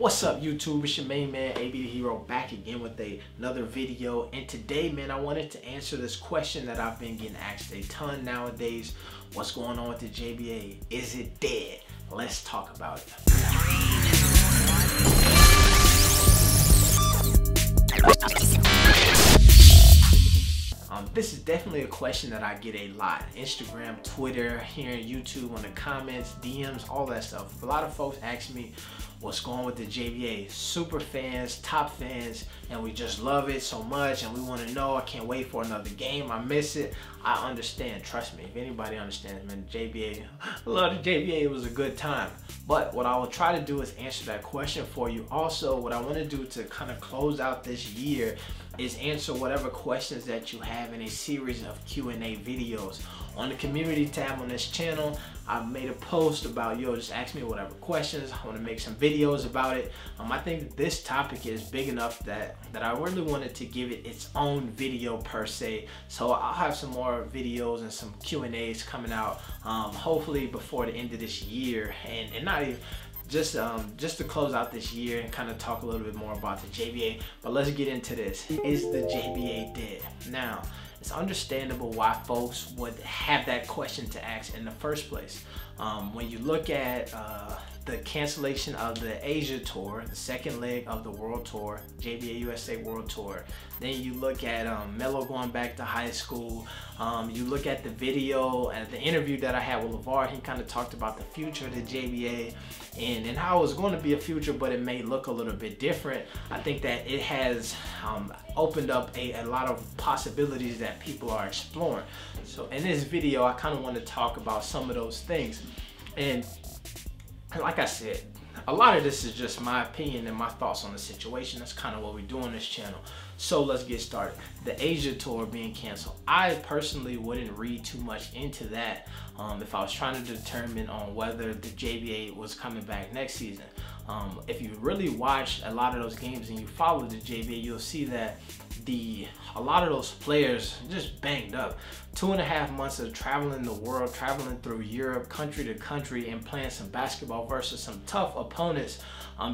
What's up, YouTube? It's your main man, AB the Hero, back again with another video. And today, man, I wanted to answer this question that I've been getting asked a ton nowadays. What's going on with the JBA? Is it dead? Let's talk about it. This is definitely a question that I get a lot. Instagram, Twitter, here on YouTube, on the comments, DMs, all that stuff. A lot of folks ask me what's going on with the JBA. Super fans, top fans, and we just love it so much and we want to know. I can't wait for another game. I miss it. I understand. Trust me. If anybody understands, man, JBA, I love the JBA. It was a good time. But what I will try to do is answer that question for you. Also, what I want to do to kind of close out this year is answer whatever questions that you have in a series of Q&A videos. On the community tab on this channel, I've made a post about, just ask me whatever questions. I want to make some videos about it. I think that this topic is big enough that I really wanted to give it its own video per se. So I'll have some more videos and some Q&As coming out hopefully before the end of this year, and not even just to close out this year and kind of talk a little bit more about the JBA. But let's get into this. Is the JBA dead? Now, it's understandable why folks would have that question to ask in the first place. When you look at the cancellation of the Asia Tour, the second leg of the World Tour, JBA USA World Tour, then you look at Melo going back to high school, you look at the video and the interview that I had with LeVar. He kind of talked about the future of the JBA and how it was going to be a future, but it may look a little bit different. I think that it has opened up a lot of possibilities that people are exploring. So in this video, I kind of want to talk about some of those things. And like I said, a lot of this is just my opinion and my thoughts on the situation. That's kind of what we do on this channel. So let's get started. The Asia Tour being canceled. I personally wouldn't read too much into that if I was trying to determine on whether the JBA was coming back next season. If you really watched a lot of those games and you follow the JBA, you'll see that a lot of those players just banged up. 2.5 months of traveling the world, traveling through Europe, country to country, and playing some basketball versus some tough opponents.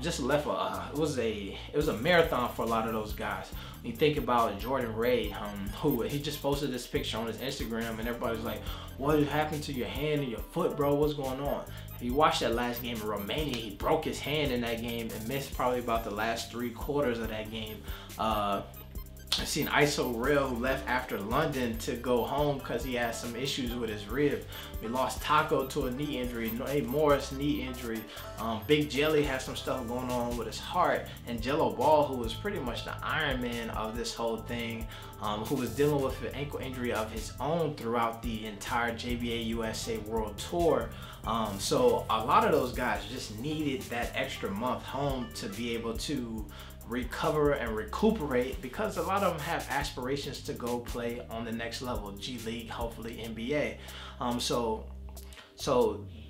Just left it was a marathon for a lot of those guys. When you think about Jordan Ray, who he just posted this picture on his Instagram, and everybody's like, "What happened to your hand and your foot, bro? What's going on?" If you watched that last game in Romania, he broke his hand in that game and missed probably about the last 3/4 of that game. I've seen ISO Real, who left after London to go home because he had some issues with his rib. We lost Taco to a knee injury, Nate Morris knee injury. Big Jelly has some stuff going on with his heart. And Jello Ball, who was pretty much the Iron Man of this whole thing, who was dealing with an ankle injury of his own throughout the entire JBA USA World Tour. So a lot of those guys just needed that extra month home to be able to recover and recuperate, because a lot of them have aspirations to go play on the next level, G League, hopefully NBA. So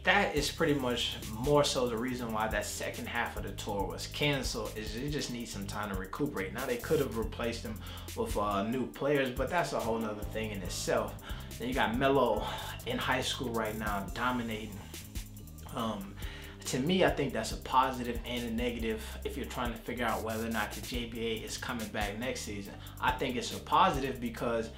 that is pretty much more so the reason why that second half of the tour was canceled, is they just need some time to recuperate. Now they could have replaced them with new players, but that's a whole nother thing in itself. Then you got Melo in high school right now, dominating. To me, I think that's a positive and a negative if you're trying to figure out whether or not the JBA is coming back next season. I think it's a positive because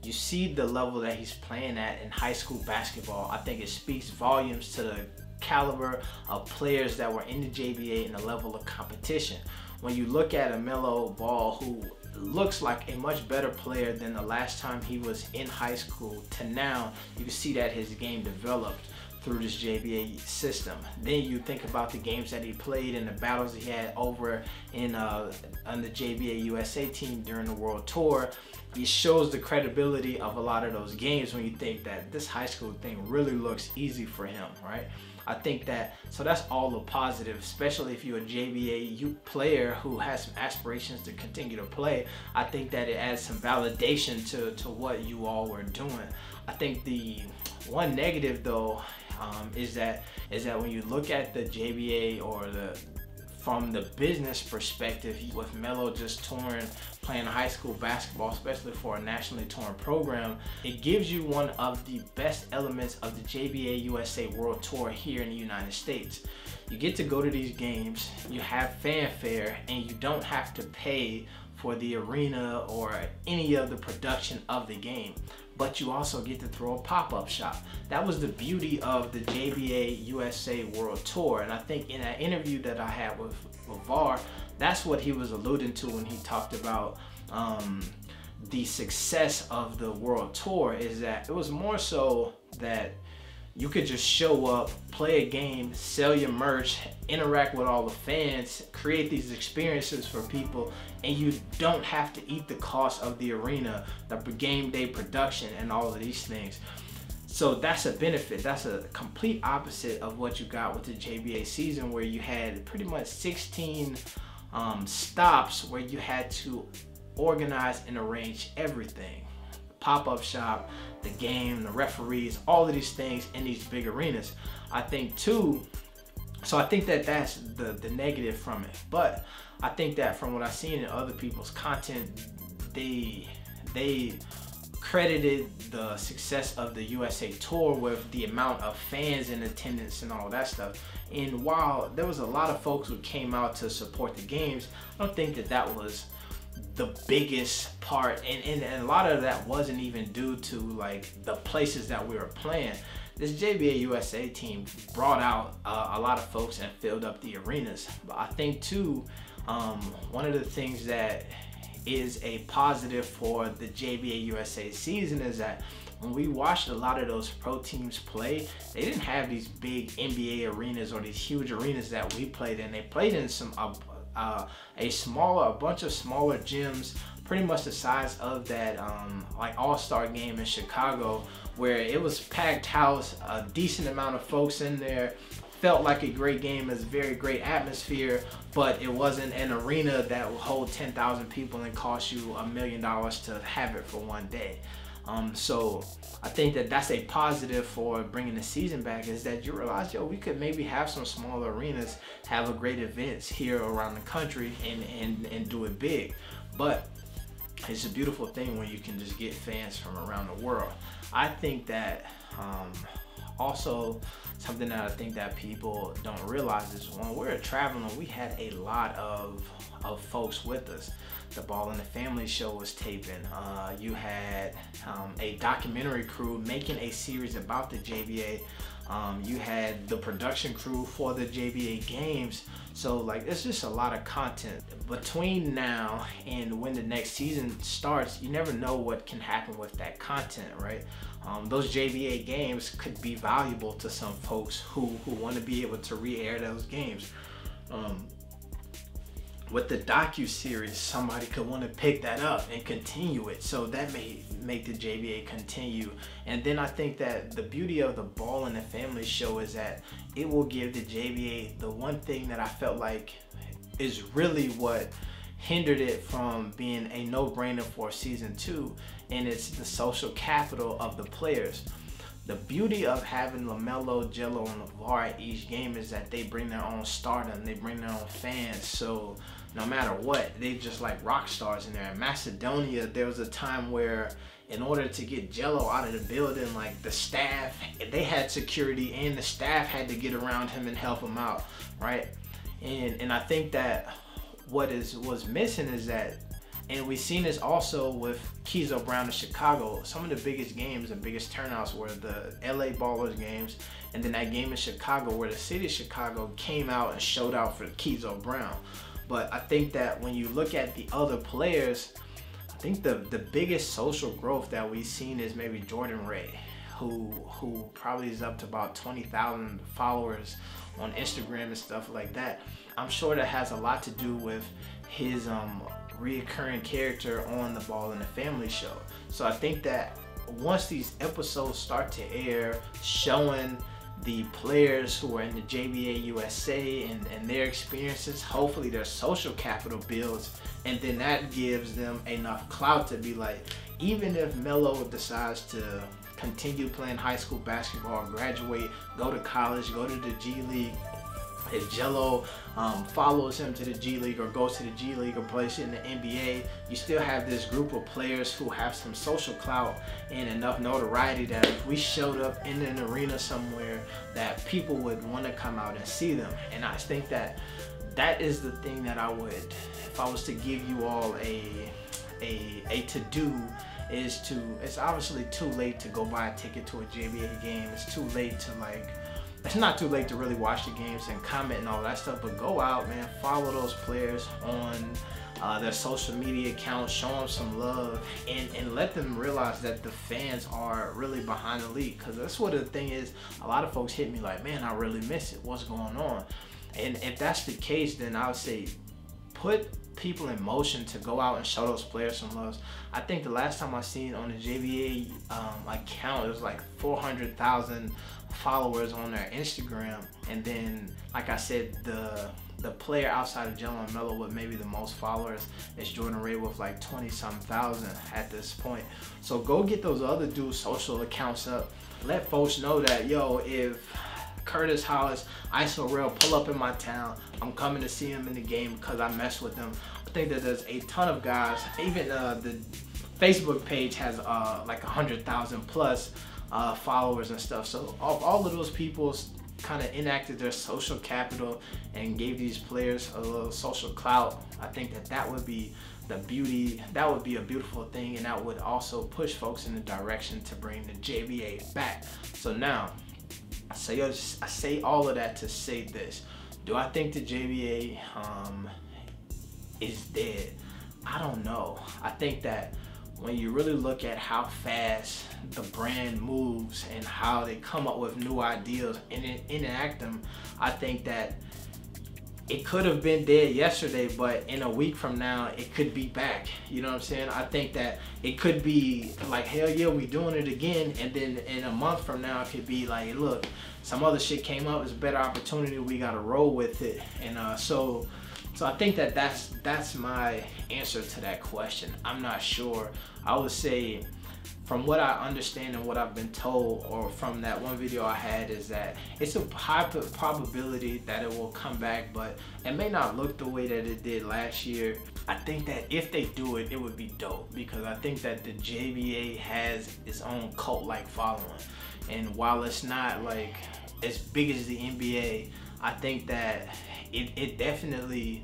you see the level that he's playing at in high school basketball. I think it speaks volumes to the caliber of players that were in the JBA and the level of competition. When you look at a Melo Ball, who looks like a much better player than the last time he was in high school to now, you can see that his game developed through this JBA system. Then you think about the games that he played and the battles he had over on the JBA USA team during the World Tour. It shows the credibility of a lot of those games when you think that this high school thing really looks easy for him, right? I think that, so that's all a positive, especially if you're a JBA player who has some aspirations to continue to play. I think that it adds some validation to what you all were doing. I think the one negative though is that when you look at the JBA or from the business perspective, with Melo just touring, playing high school basketball, especially for a nationally touring program, it gives you one of the best elements of the JBA USA World Tour here in the United States. You get to go to these games, you have fanfare, and you don't have to pay for the arena or any of the production of the game, but you also get to throw a pop-up shop. That was the beauty of the JBA USA World Tour, and I think in that interview that I had with LeVar, that's what he was alluding to when he talked about the success of the World Tour, is that it was more so that you could just show up, play a game, sell your merch, interact with all the fans, create these experiences for people, and you don't have to eat the cost of the arena, the game day production, and all of these things. So that's a benefit. That's a complete opposite of what you got with the JBA season, where you had pretty much 16 stops where you had to organize and arrange everything. Pop-up shop, the game, the referees, all of these things in these big arenas. I think too, so I think that that's the negative from it. But I think that from what I've seen in other people's content, they credited the success of the USA Tour with the amount of fans in attendance and all that stuff. And while there was a lot of folks who came out to support the games, I don't think that that was the biggest part, and a lot of that wasn't even due to like the places that we were playing. This JBA USA team brought out a lot of folks and filled up the arenas. But I think too, one of the things that is a positive for the JBA USA season is that when we watched a lot of those pro teams play, they didn't have these big NBA arenas or these huge arenas that we played in. They played in some a bunch of smaller gyms, pretty much the size of that like all-star game in Chicago, where it was packed house, a decent amount of folks in there, felt like a great game, it's a very great atmosphere, but it wasn't an arena that will hold 10,000 people and cost you $1 million to have it for one day. So I think that that's a positive for bringing the season back, is that you realize, yo, we could maybe have some smaller arenas, have a great events here around the country and do it big. But it's a beautiful thing when you can just get fans from around the world. I think that also something that I think that people don't realize is when we were traveling, we had a lot of folks with us. The Ball in the Family show was taping. You had a documentary crew making a series about the JBA. You had the production crew for the JBA games. So like, it's just a lot of content. Between now and when the next season starts, you never know what can happen with that content, right? Those JBA games could be valuable to some folks who want to be able to re-air those games. With the docu-series, somebody could want to pick that up and continue it, so that may make the JBA continue. And then I think that the beauty of the Ball in the Family show is that it will give the JBA the one thing that I felt like is really what hindered it from being a no-brainer for season 2, and it's the social capital of the players. The beauty of having LaMelo, Jello, and LeVar at each game is that they bring their own stardom, they bring their own fans, so no matter what, they just like rock stars in there. In Macedonia, there was a time where in order to get Jello out of the building, like the staff, they had security and the staff had to get around him and help him out, right? And I think that what was missing is that, and we've seen this also with Keezo Brown in Chicago, some of the biggest games and biggest turnouts were the LA Ballers games, and then that game in Chicago where the city of Chicago came out and showed out for Keezo Brown. But I think that when you look at the other players, I think the biggest social growth that we've seen is maybe Jordan Ray, who probably is up to about 20,000 followers on Instagram and stuff like that. I'm sure that has a lot to do with his reoccurring character on the Ball in the Family show. So I think that once these episodes start to air, showing the players who are in the JBA USA and their experiences, hopefully their social capital builds, and then that gives them enough clout to be like, even if Melo decides to continue playing high school basketball, graduate, go to college, go to the G League, if Jello follows him to the G League or goes to the G League or plays in the NBA, you still have this group of players who have some social clout and enough notoriety that if we showed up in an arena somewhere, that people would want to come out and see them. And I think that that is the thing that I would, if I was to give you all a to-do, is to, it's obviously too late to go buy a ticket to a JBA game. It's too late to it's not too late to really watch the games and comment and all that stuff, but go out, man, follow those players on their social media accounts, show them some love, and let them realize that the fans are really behind the league. Because that's what the thing is, a lot of folks hit me like, man, I really miss it, what's going on? And if that's the case, then I would say put people in motion to go out and show those players some love. I think the last time I seen on the JBA account, it was like 400,000 followers on their Instagram, and then like I said, the player outside of Jello and Melo with maybe the most followers is Jordan Ray with like 20-some thousand at this point. So go get those other dudes' social accounts up. Let folks know that, yo, if Curtis Hollis, ISO Rail pull up in my town, I'm coming to see him in the game because I mess with them. I think that there's a ton of guys, even the Facebook page has like 100,000 plus followers and stuff. So all of those people kind of enacted their social capital and gave these players a little social clout. I think that that would be the beauty, that would be a beautiful thing, and that would also push folks in the direction to bring the JBA back. So now, I say all of that to say this. Do I think the JBA is dead? I don't know. I think that when you really look at how fast the brand moves and how they come up with new ideas and enact them, I think that it could have been dead yesterday, but in a week from now, it could be back. You know what I'm saying? I think that it could be like, hell yeah, we doing it again. And then in a month from now, it could be like, look, some other shit came up, it's a better opportunity, we gotta roll with it. And so I think that that's my answer to that question. I'm not sure. I would say, from what I understand and what I've been told, or from that one video I had, is that it's a high probability that it will come back, but it may not look the way that it did last year. I think that if they do it, it would be dope, because I think that the JBA has its own cult-like following. And while it's not like as big as the NBA, I think that it definitely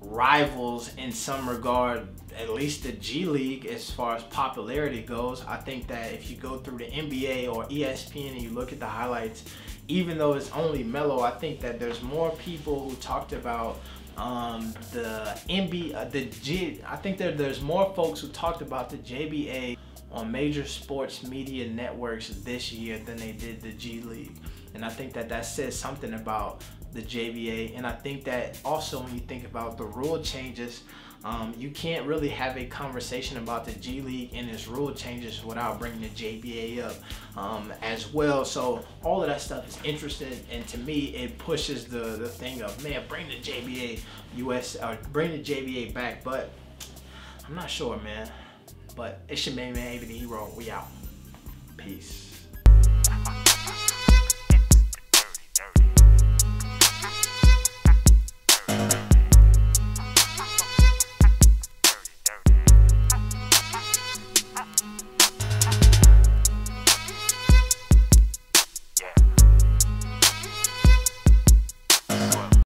rivals in some regard at least the G League as far as popularity goes. I think that if you go through the NBA or ESPN and you look at the highlights, even though it's only Melo, I think that there's more people who talked about the NBA, I think that there's more folks who talked about the JBA on major sports media networks this year than they did the G League. And I think that that says something about the JBA. And I think that also when you think about the rule changes, you can't really have a conversation about the G League and its rule changes without bringing the JBA up as well. So all of that stuff is interesting, and to me it pushes the thing of, man, bring the JBA bring the JBA back. But I'm not sure, man. But it's your main man, Abe the Hero. We out. Peace.